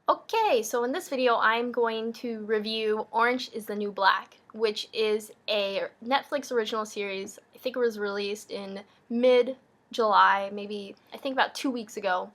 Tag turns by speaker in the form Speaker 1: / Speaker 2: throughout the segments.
Speaker 1: Okay, so in this video I'm going to review Orange is the New Black, which is a Netflix original series. I think it was released in mid-July, maybe I think about 2 weeks ago.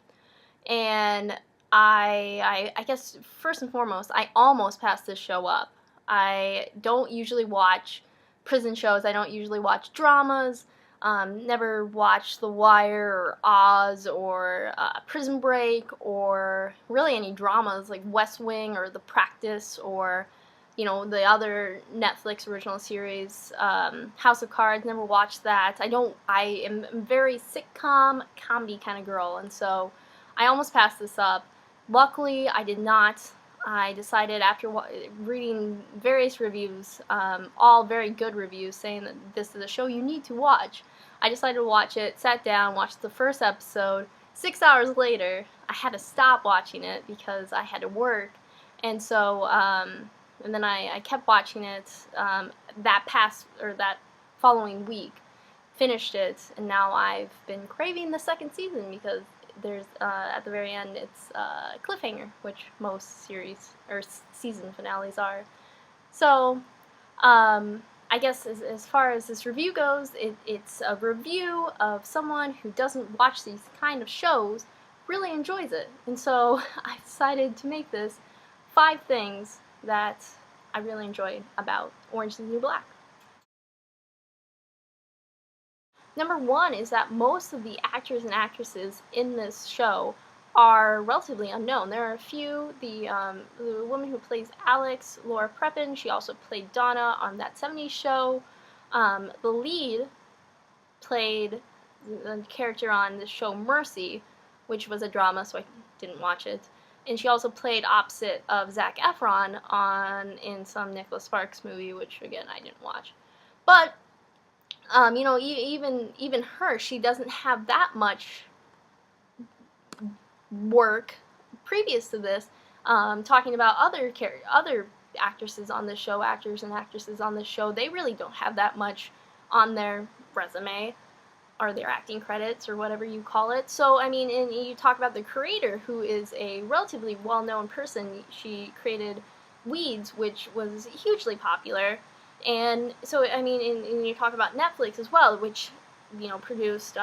Speaker 1: And I guess first and foremost, I almost passed this show up. I don't usually watch prison shows. I don't usually watch dramas. Never watched The Wire or Oz or Prison Break or really any dramas like West Wing or The Practice or the other Netflix original series, House of Cards. Never watched that. I am a very sitcom comedy kind of girl, and so I almost passed this up. Luckily, I did not. I decided after reading various reviews, all very good reviews saying that this is a show you need to watch, I decided to watch it, sat down, watched the first episode. 6 hours later, I had to stop watching it because I had to work, and so and then I kept watching it that following week, finished it, and now I've been craving the second season because there's at the very end it's a cliffhanger, which most series or season finales are. So I guess as far as this review goes, it's a review of someone who doesn't watch these kind of shows, really enjoys it, and so I decided to make this 5 things that I really enjoyed about Orange is the New Black. Number 1 is that most of the actors and actresses in this show are relatively unknown. There are a few. The woman who plays Alex, Laura Prepon, she also played Donna on That 70s Show. The lead played the character on the show Mercy, which was a drama, so I didn't watch it. And she also played opposite of Zac Efron in some Nicholas Sparks movie, which again I didn't watch. But even her, she doesn't have that much work previous to this. Talking about other actresses on the show, actors and actresses on the show, they really don't have that much on their resume or their acting credits or whatever you call it. So I mean, and you talk about the creator, who is a relatively well-known person. She created Weeds, which was hugely popular. And so, I mean, and you talk about Netflix as well, which, produced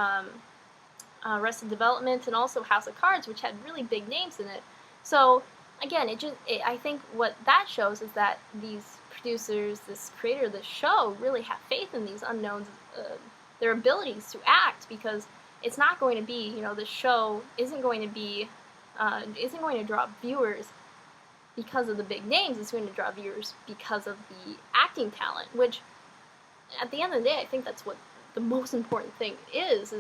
Speaker 1: Arrested Development and also House of Cards, which had really big names in it. So, again, I think what that shows is that these producers, this creator of the show, really have faith in these unknowns, their abilities to act, because it's not going to be, the show isn't going to draw viewers because of the big names. It's going to draw viewers because of the acting talent, which at the end of the day, I think that's what the most important thing is.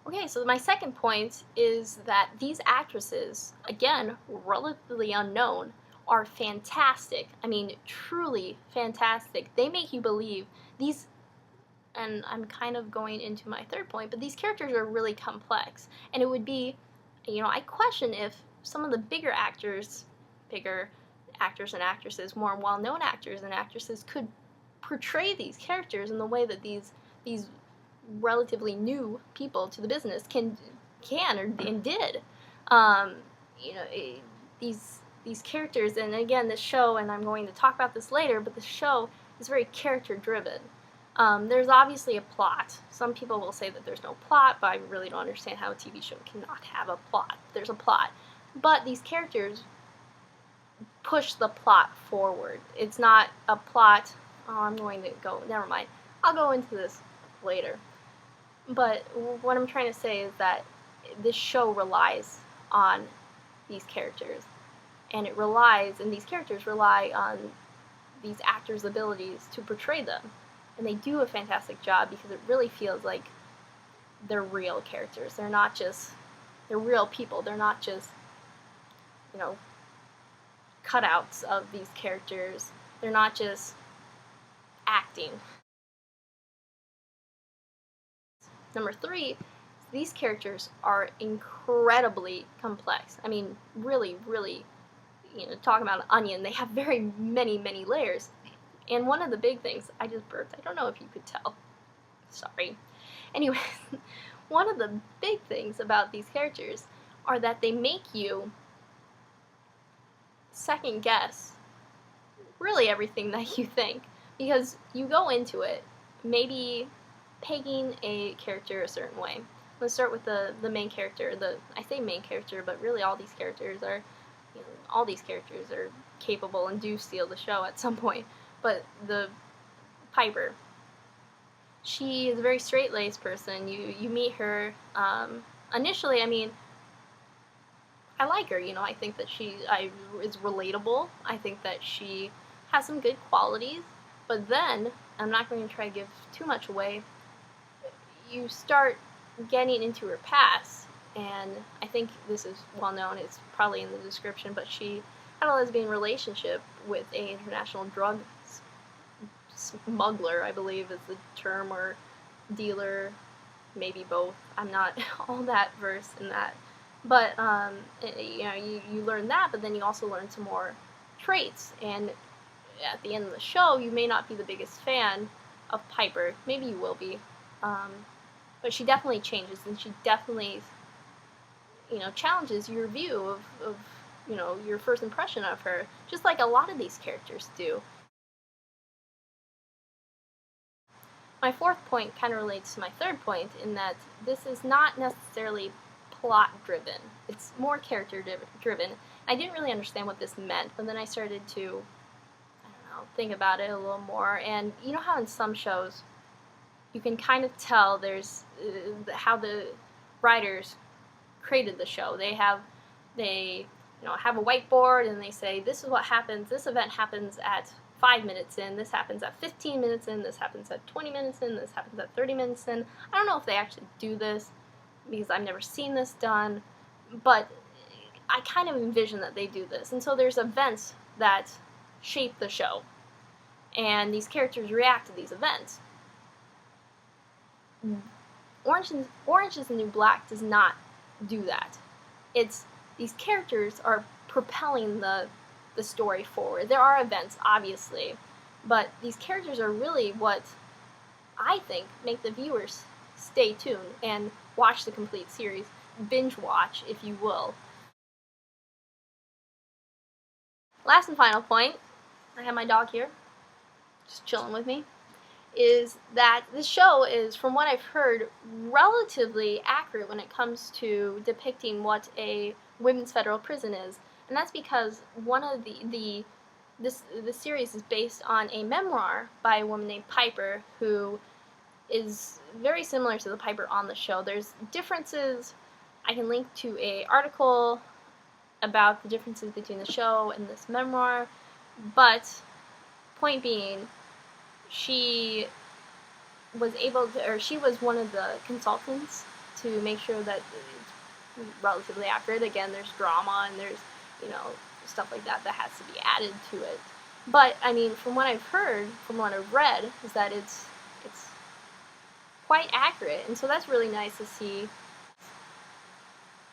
Speaker 1: Okay, so my second point is that these actresses, again, relatively unknown, are fantastic. I mean, truly fantastic. They make you believe these, and I'm kind of going into my third point, but these characters are really complex, and it would be, I question if some of the bigger actors and actresses, more well-known actors and actresses, could portray these characters in the way that these relatively new people to the business can and did. These characters, and again, this show, and I'm going to talk about this later, but the show is very character-driven. There's obviously a plot. Some people will say that there's no plot, but I really don't understand how a TV show cannot have a plot. There's a plot. But these characters push the plot forward. It's not a plot, never mind. I'll go into this later. But what I'm trying to say is that this show relies on these characters. And these characters rely on these actors' abilities to portray them. And they do a fantastic job because it really feels like they're real characters. They're real people. They're not just, cutouts of these characters. They're not just acting. Number 3, these characters are incredibly complex. I mean, really, really, talking about an onion, they have very many, many layers. And one of the big things, I just burped, I don't know if you could tell. Sorry. Anyway, one of the big things about these characters are that they make you second guess really everything that you think, because you go into it maybe pegging a character a certain way. Let's start with the main character. I say main character, but really all these characters are, all these characters are capable and do steal the show at some point. But the Piper, she is a very straight-laced person. You meet her initially. I mean, I like her. I think that she is relatable. I think that she has some good qualities. But then, I'm not going to try to give too much away. You start getting into her past, and I think this is well known. It's probably in the description, but she had a lesbian relationship with an international drug smuggler, I believe is the term, or dealer, maybe both. I'm not all that versed in that. But, you learn that, but then you also learn some more traits. And at the end of the show, you may not be the biggest fan of Piper. Maybe you will be. But she definitely changes, and she definitely, challenges your view of your first impression of her, just like a lot of these characters do. My fourth point kind of relates to my third point in that this is not necessarily plot-driven. It's more character-driven. I didn't really understand what this meant, but then I started to, think about it a little more. And you know how in some shows you can kind of tell there's how the writers created the show. They have a whiteboard, and they say, this is what happens, this event happens at 5 minutes in, this happens at 15 minutes in, this happens at 20 minutes in, this happens at 30 minutes in. I don't know if they actually do this, because I've never seen this done, but I kind of envision that they do this. And so there's events that shape the show, and these characters react to these events. Orange is the New Black does not do that. These characters are propelling the story forward. There are events, obviously, but these characters are really what I think make the viewers stay tuned and watch the complete series, binge watch, if you will. Last and final point, I have my dog here, just chilling with me, is that this show is, from what I've heard, relatively accurate when it comes to depicting what a women's federal prison is. And that's because one of the series is based on a memoir by a woman named Piper, who is very similar to the Piper on the show. There's differences. I can link to an article about the differences between the show and this memoir, but point being, she was one of the consultants to make sure that it's relatively accurate. Again, there's drama and there's, stuff like that has to be added to it. But, I mean, from what I've heard, from what I've read, is that it's quite accurate, and so that's really nice to see.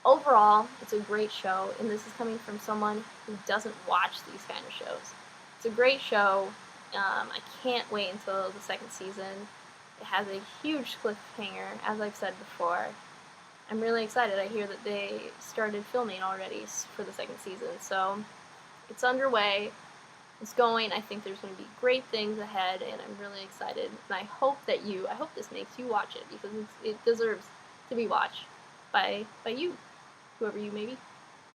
Speaker 1: Overall, it's a great show, and this is coming from someone who doesn't watch these kind of shows. It's a great show. I can't wait until the second season. It has a huge cliffhanger, as I've said before. I'm really excited. I hear that they started filming already for the second season, so it's underway. It's going. I think there's going to be great things ahead, and I'm really excited. And I hope this makes you watch it, because it deserves to be watched by you, whoever you may be.